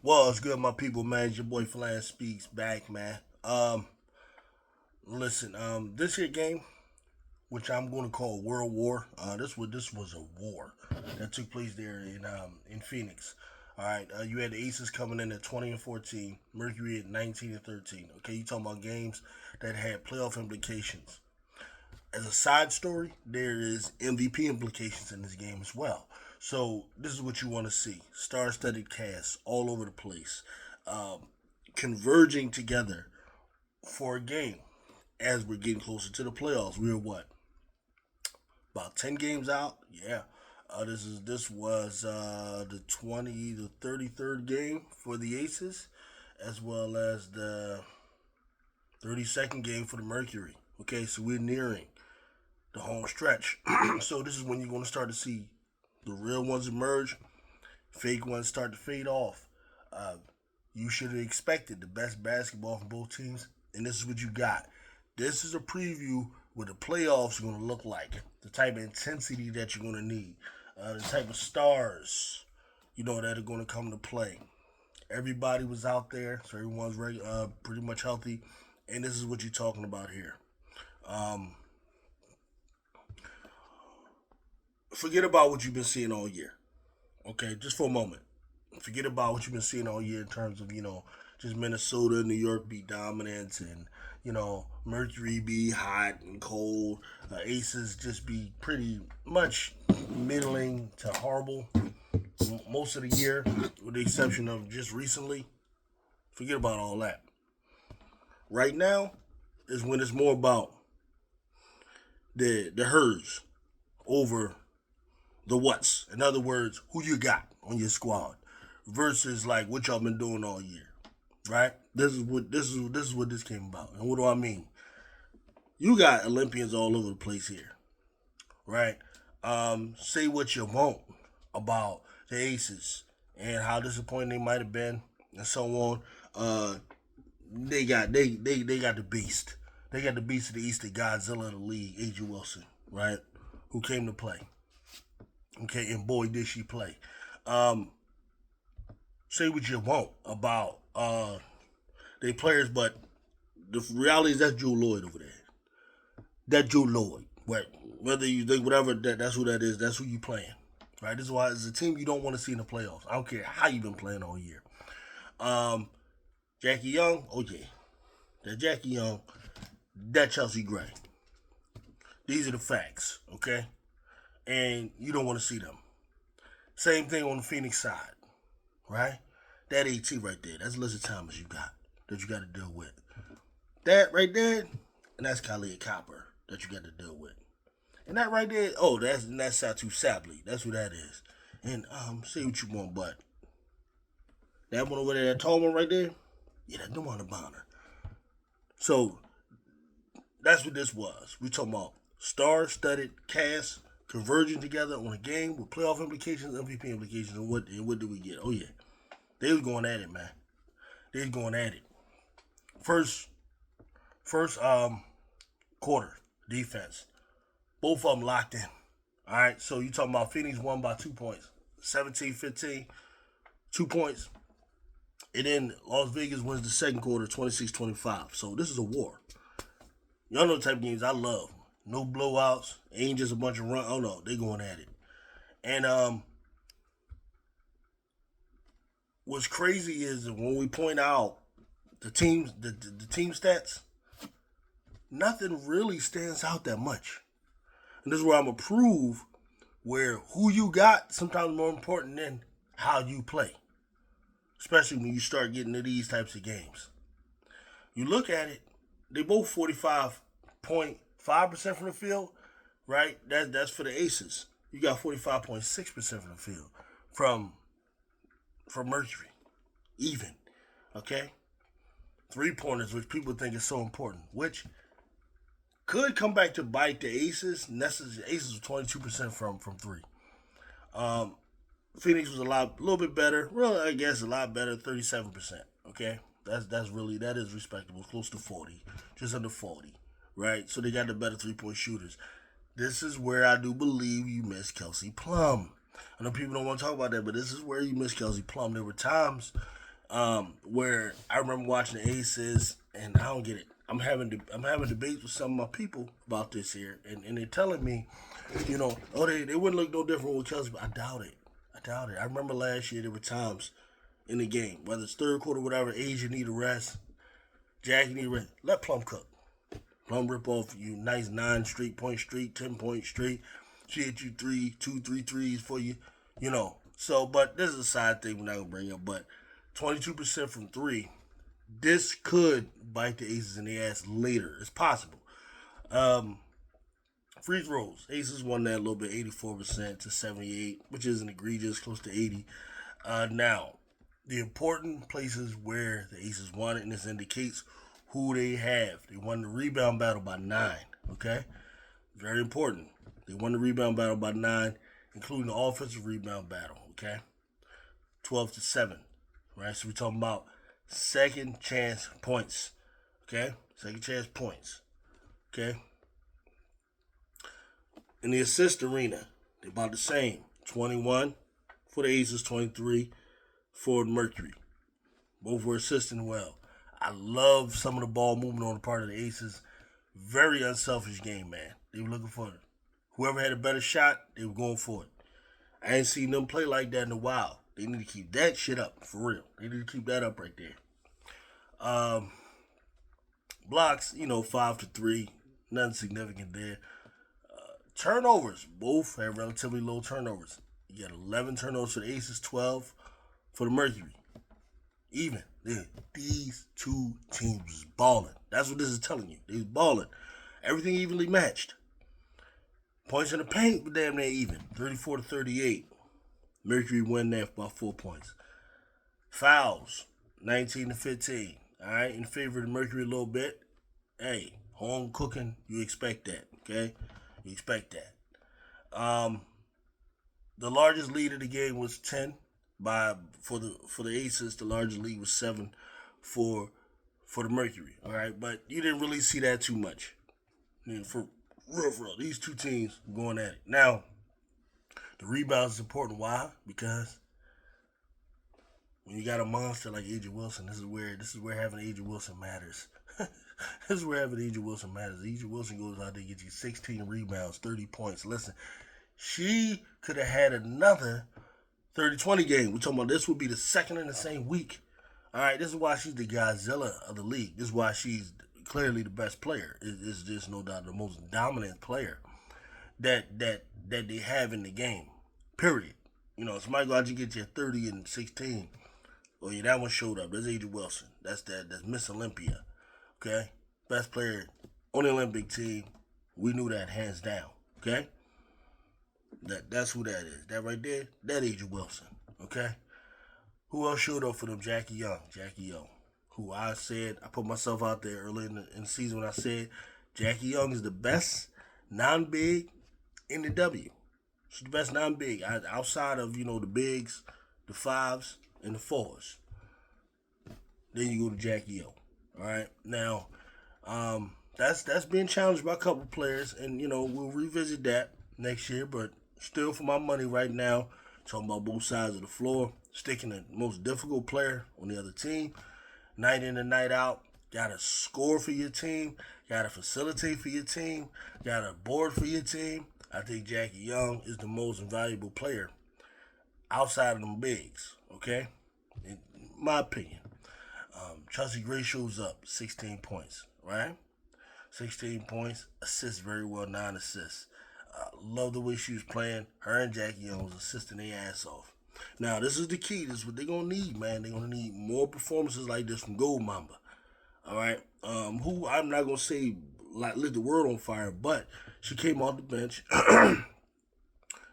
Well, it's good, my people, man. It's your boy Flan Speaks back, man. Listen, this here game, which I'm going to call World War. This was a war that took place there in Phoenix. All right, you had the Aces coming in at 20-14, Mercury at 19-13. Okay, you talking about games that had playoff implications. As a side story, there is MVP implications in this game as well. So this is what you want to see: star-studded cast all over the place, um, converging together for a game. As we're getting closer to the playoffs, we're what, about 10 games out? Yeah. This was the 33rd game for the Aces, as well as the 32nd game for the Mercury. Okay, so we're nearing the home stretch. So this is when you're going to start to see the real ones emerge, fake ones start to fade off. Uh, you should have expected the best basketball from both teams, and this is what you got. This is a preview what the playoffs are going to look like, the type of intensity that you're going to need, the type of stars that are going to come to play. Everybody was out there, so everyone's pretty much healthy, and this is what you're talking about here. Um, Forget about what you've been seeing all year. Okay, just for a moment. Forget about what you've been seeing all year in terms of just Minnesota, New York be dominant, and Mercury be hot and cold. Aces just be pretty much middling to horrible most of the year, with the exception of just recently. Forget about all that. Right now is when it's more about the herds over the what's. In other words, who you got on your squad versus like what y'all been doing all year, right? This is what this came about. And what do I mean? You got Olympians all over the place here, right? Say what you want about the Aces and how disappointing they might have been and so on. They got the beast. They got the beast of the East, the Godzilla of the league, Agent Wilson, right? Who came to play. Okay, and boy did she play. Um, Say what you want about they players, but the reality is that's Joe Lloyd over there. That Joe Lloyd. Whether you think whatever that's who that is, that's who you playing. Right? This is why it's a team you don't want to see in the playoffs. I don't care how you've been playing all year. Um, Jackie Young, oh yeah. That Jackie Young, that Chelsea Gray. These are the facts, okay? And you don't want to see them. Same thing on the Phoenix side, right? That AT right there, that's Lizzie Thomas you got to deal with. That right there, and that's Khalid Copper that you got to deal with. And that right there, oh, that's Satu Sabley. That's who that is. And say what you want, but that one over there, that tall one right there, yeah, that one on Bonner. So that's what this was. We talking about star-studded cast converging together on a game with playoff implications, MVP implications, and what do we get? Oh yeah, they was going at it, man. They was going at it. First quarter defense, both of them locked in. All right, so you talking about Phoenix won by 2 points, 17-15, 2 points. And then Las Vegas wins the second quarter, 26-25. So this is a war. Y'all know the type of games I love. No blowouts. Ain't just a bunch of run. Oh no, they going at it. And what's crazy is when we point out the team stats, nothing really stands out that much. And this is where I'm gonna prove where who you got sometimes more important than how you play, especially when you start getting to these types of games. You look at it, they both 45.5% from the field, right? That's for the Aces. You got 45.6% from the field from from Mercury, even. Okay, 3 pointers, which people think is so important, which could come back to bite the Aces. Aces was 22% from three. Um, Phoenix was a little bit better. Well, I guess a lot better, 37%. Okay, that is respectable, close to 40, just under 40, right? So they got the better 3 point shooters. This is where I do believe you miss Kelsey Plum. I know people don't want to talk about that, but this is where you miss Kelsey Plum. There were times, Where I remember watching the Aces, and I don't get it. I'm having debates with some of my people about this here, and they're telling me, oh, they wouldn't look no different with Kelsey, but I doubt it. I doubt it. I remember last year there were times in the game, whether it's third quarter, whatever, Asia need a rest, Jackie need a rest. Let Plum cook. Plum rip off you nice 9 straight point streak, 10 point streak. She hit you two, three threes for you, So, but this is a side thing we're not gonna bring up. But 22% from three, this could bite the Aces in the ass later. It's possible. Um, Free throws, Aces won that a little bit, 84% to 78, which isn't egregious, close to 80. Now, the important places where the Aces won it, and this indicates who they have. They won the rebound battle by 9. Okay, very important. They won the rebound battle by 9, including the offensive rebound battle. Okay, 12-7. Right, so we're talking about second chance points. Okay, second chance points. Okay, in the assist arena, they're about the same. 21 for the Aces, 23 for the Mercury. Both were assisting well. I love some of the ball movement on the part of the Aces. Very unselfish game, man. They were looking for it. Whoever had a better shot, they were going for it. I ain't seen them play like that in a while. They need to keep that shit up, for real. They need to keep that up right there. Blocks, 5-3. Nothing significant there. Turnovers, both had relatively low turnovers. You got 11 turnovers for the Aces, 12 for the Mercury. Even. These two teams was balling. That's what this is telling you. They was balling. Everything evenly matched. Points in the paint were damn near even. 34-38. Mercury win that by 4 points. Fouls, 19-15. All right, in favor of the Mercury a little bit. Hey, home cooking, you expect that. Okay, you expect that. The largest lead of the game was 10. For the Aces, the largest lead was 7 for the Mercury. All right, but you didn't really see that too much. For real, these two teams going at it. Now, the rebounds is important. Why? Because when you got a monster like AJ Wilson, this is where having AJ Wilson matters. This is where having AJ Wilson matters. AJ Wilson goes out there and gets you 16 rebounds, 30 points. Listen, she could have had another 30-20 game. We're talking about this would be the second in the same week. All right, this is why she's the Godzilla of the league. This is why she's clearly the best player. It's just no doubt the most dominant player that they have in the game. Period. Somebody go out and get you 30 and 16. Oh yeah, that one showed up. That's AJ Wilson. That's Miss Olympia. Okay, best player on the Olympic team. We knew that hands down. Okay. That's who that is. That right there, that AJ Wilson. Okay? Who else showed up for them? Jackie Young. Who I put myself out there early in the season when I said Jackie Young is the best non-big in the W. She's the best non-big. Outside of, the bigs, the fives, and the fours. Then you go to Jackie Young. Alright? Now, that's being challenged by a couple players, and, we'll revisit that next year, but still for my money right now, talking about both sides of the floor, sticking the most difficult player on the other team, night in and night out, gotta score for your team, gotta facilitate for your team, gotta board for your team. I think Jackie Young is the most invaluable player outside of them bigs, okay? In my opinion. Chelsea Gray shows up, 16 points, right? 16 points, assists very well, 9 assists. Love the way she was playing. Her and Jackie Young was assisting their ass off. Now, this is the key. This is what they're going to need, man. They're going to need more performances like this from Gold Mamba. All right? Who I'm not going to say lit the world on fire, but she came off the bench. 4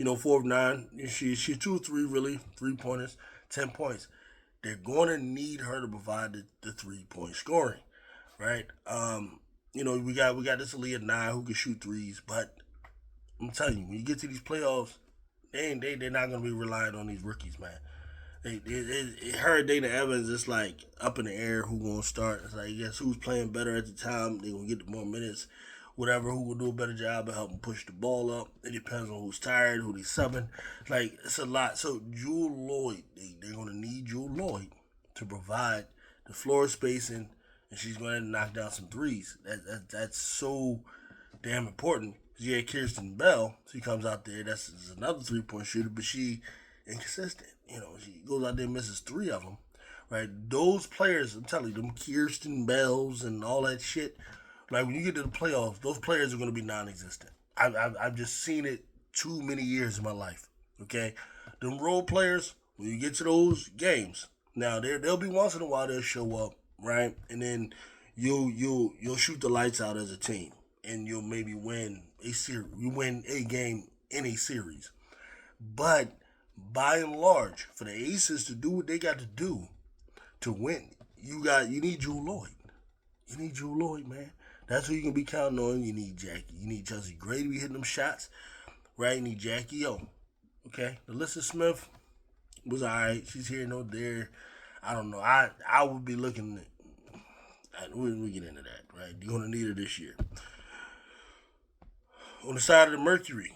of 9. She 2 of 3, really. 3-pointers, 10 points. They're going to need her to provide the 3-point scoring, right? We got this Aaliyah 9 who can shoot threes, but I'm telling you, when you get to these playoffs, they're not gonna be relying on these rookies, man. Her and Dana Evans, it's like up in the air who gonna start. It's like, guess who's playing better at the time, they gonna get more minutes. Whatever, who will do a better job of helping push the ball up. It depends on who's tired, who they subbing. Like, it's a lot. So Jewel Lloyd, they're gonna need Jewel Lloyd to provide the floor spacing, and she's going to knock down some threes. That's so damn important. Yeah, Kirsten Bell, she comes out there. That's another 3-point shooter, but she inconsistent. She goes out there and misses 3 of them. Right, those players, I'm telling you, them Kirsten Bells and all that shit. Like when you get to the playoffs, those players are going to be non-existent. I've just seen it too many years in my life. Okay, them role players, when you get to those games, now they'll be once in a while they'll show up, right, and then you'll shoot the lights out as a team, and you'll maybe win a series. You win a game in a series, but by and large, for the Aces to do what they got to do to win, you need Jewel Lloyd. You need Jewel Lloyd, man. That's who you can be counting on. You need Jackie. You need Chelsea Gray to be hitting them shots, right? You need Jackie O. Okay, Alyssa Smith was alright. She's here, no there. I don't know. I would be looking. We get into that, right? You're gonna need her this year. On the side of the Mercury,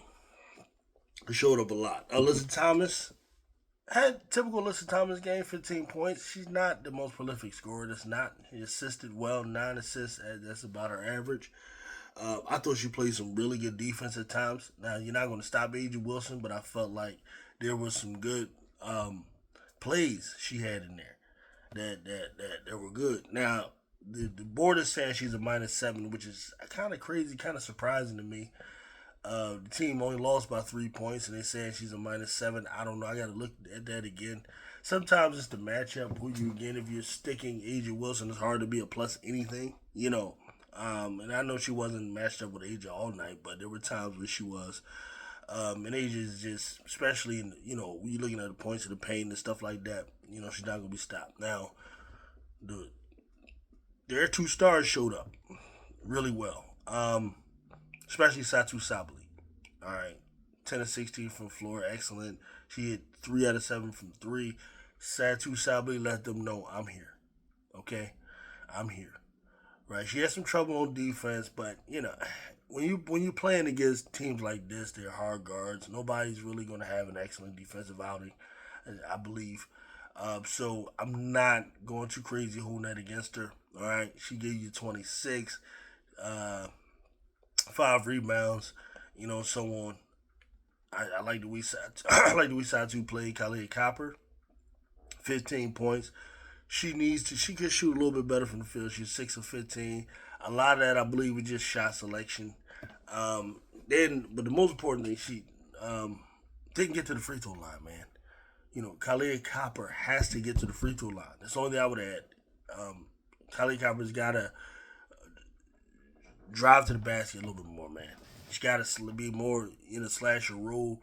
it showed up a lot. Alyssa Thomas had typical Alyssa Thomas game, 15 points. She's not the most prolific scorer. That's not. She assisted well, 9 assists. That's about her average. I thought she played some really good defense at times. Now, you're not going to stop Aja Wilson, but I felt like there was some good plays she had in there that were good. Now, the board is saying she's a -7, which is kind of crazy, kind of surprising to me. The team only lost by 3 points, and they're saying she's a -7. I don't know. I got to look at that again. Sometimes it's the matchup. Who you again? If you're sticking Aja Wilson, it's hard to be a plus anything, And I know she wasn't matched up with Aja all night, but there were times where she was. And Aja is just, especially when you're looking at the points of the paint and stuff like that. She's not gonna be stopped. Now, their 2 stars showed up really well. Especially Satu Sabali. All right. 10 of 16 from the floor. Excellent. She hit 3 out of 7 from 3. Satu Sabali let them know I'm here. Okay? I'm here. Right? She had some trouble on defense, but, when you're playing against teams like this, they're hard guards. Nobody's really going to have an excellent defensive outing, I believe. So I'm not going too crazy holding that against her. All right? She gave you 26. 5 rebounds, so on. I like the way Satu played. Kalia Copper, 15 points. She could shoot a little bit better from the field. She's 6 of 15. A lot of that, I believe, was just shot selection. But the most important thing, she didn't get to the free throw line, man. Kalia Copper has to get to the free throw line. That's the only thing I would add. Kalia Copper's got to drive to the basket a little bit more, man. She's got to be more in a slasher role.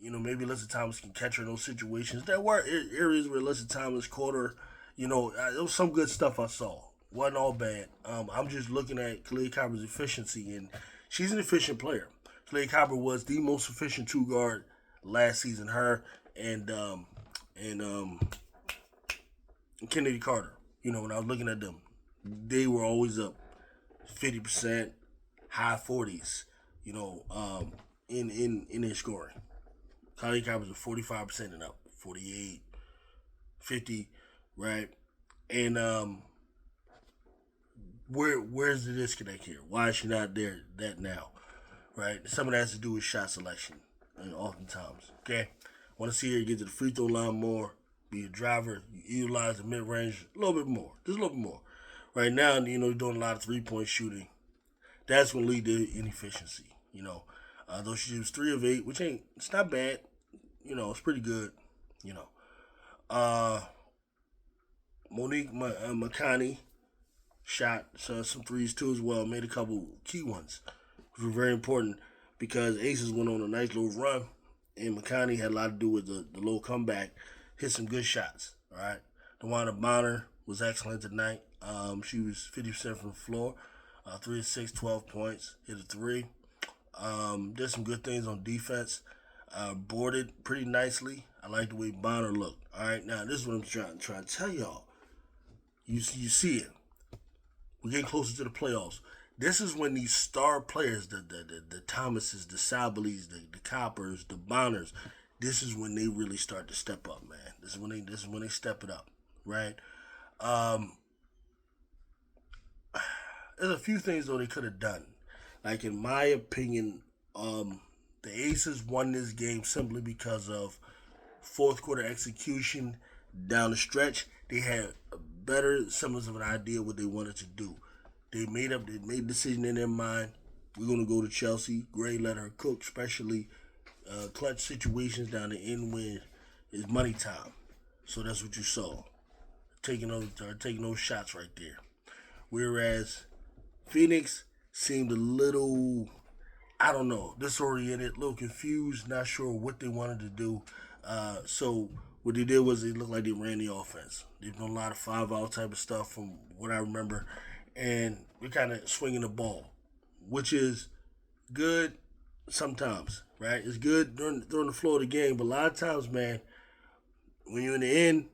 Maybe Alyssa Thomas can catch her in those situations. There were areas where Alyssa Thomas caught her. There was some good stuff I saw. Wasn't all bad. I'm just looking at Kalia Copper's efficiency, and she's an efficient player. Kalia Copper was the most efficient 2 guard last season. Her and Kennedy Carter. When I was looking at them, they were always up 50%, high 40s, in their scoring. Kalia Copper's at 45% and up, 48, 50, right? And where's the disconnect here? Why is she not there that now, right? Some of that has to do with shot selection, oftentimes, okay? Want to see her get to the free throw line more, be a driver, utilize the mid-range a little bit more, just a little bit more. Right now, you're doing a lot of 3-point shooting. That's going to lead to inefficiency, Though she was 3 of 8, which it's not bad. It's pretty good, Monique McConney shot some threes too as well. Made a couple key ones, which were very important because Aces went on a nice little run, and McConney had a lot to do with the little comeback. Hit some good shots, all right? DeWanda Bonner was excellent tonight. She was 50% from the floor, 3 of 6, 12 points, hit a 3. Did some good things on defense. Boarded pretty nicely. I like the way Bonner looked. All right, now this is what I'm trying to tell y'all. You see it. We're getting closer to the playoffs. This is when these star players, the Thomases, the Sabalis, the Coppers, the Bonners, this is when they really start to step up, man. This is when they step it up, right? Um, there's a few things though they could have done. Like in my opinion, the Aces won this game simply because of fourth quarter execution down the stretch. They had a better semblance of an idea what they wanted to do. They made a decision in their mind. We're gonna go to Chelsea. Gray let her cook, especially clutch situations down the end when it's money time. So that's what you saw. Taking those shots right there. Whereas Phoenix seemed a little, I don't know, disoriented, a little confused, not sure what they wanted to do. So what they did was they looked like they ran the offense. They've done a lot of 5 out type of stuff from what I remember, and we're kind of swinging the ball, which is good sometimes, right? It's good during the flow of the game, but a lot of times, man, when you're in the end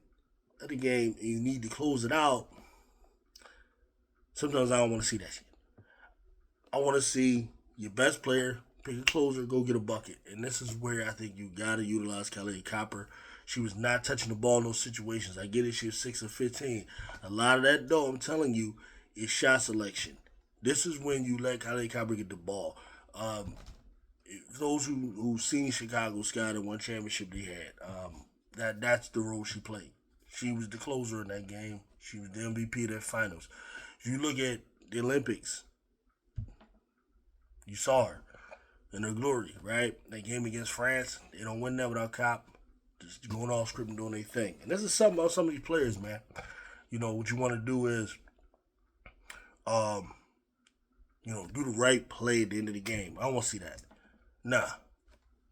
of the game and you need to close it out, sometimes I don't want to see that shit. I want to see your best player pick a closer, go get a bucket. And this is where I think you got to utilize Kelly Copper. She was not touching the ball in those situations. I get it, she was 6 of 15. A lot of that, though, I'm telling you, is shot selection. This is when you let Kelly Copper get the ball. Those who've seen Chicago Sky, the one championship they had, that's the role she played. She was the closer in that game. She was the MVP of that finals. If you look at the Olympics, you saw her in her glory, right? That game against France, they don't win that without Cop just going off script and doing their thing. And this is something about some of these players, man. You know, what you want to do is, um, do the right play at the end of the game. I don't want to see that. Nah.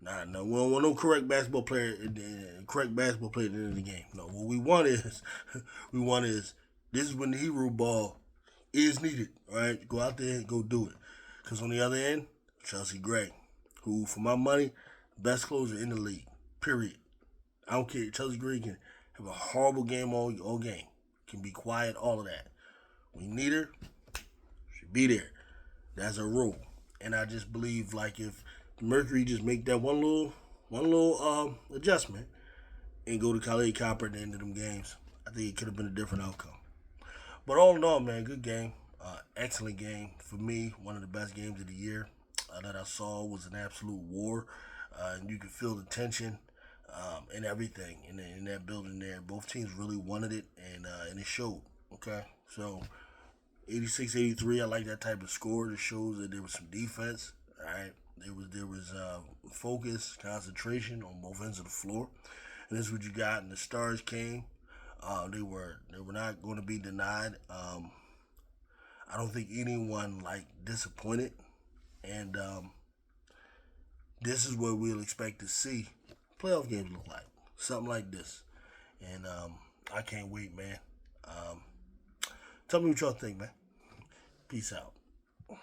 No. We don't want no correct basketball player at the end of the game. No, what we want is, this is when the hero ball is needed, right? Go out there and go do it. Because on the other end, Chelsea Gray, who, for my money, best closer in the league. Period. I don't care. Chelsea Gray can have a horrible game all game. Can be quiet, all of that. When you need her, she'll be there. That's her role. And I just believe, like, if Mercury just make that one little adjustment and go to Khalid Copper at the end of them games, I think it could have been a different outcome. But all in all, man, good game. Excellent game. For me, one of the best games of the year that I saw was an absolute war. And you could feel the tension and everything in that building there. Both teams really wanted it, and it showed. Okay, so 86-83, I like that type of score. It shows that there was some defense. All right, there was focus, concentration on both ends of the floor, and this is what you got. And the stars came. They were not going to be denied. I don't think anyone disappointed, and this is what we'll expect to see playoff games look like, something like this. And I can't wait, man. Tell me what y'all think, man. Peace out.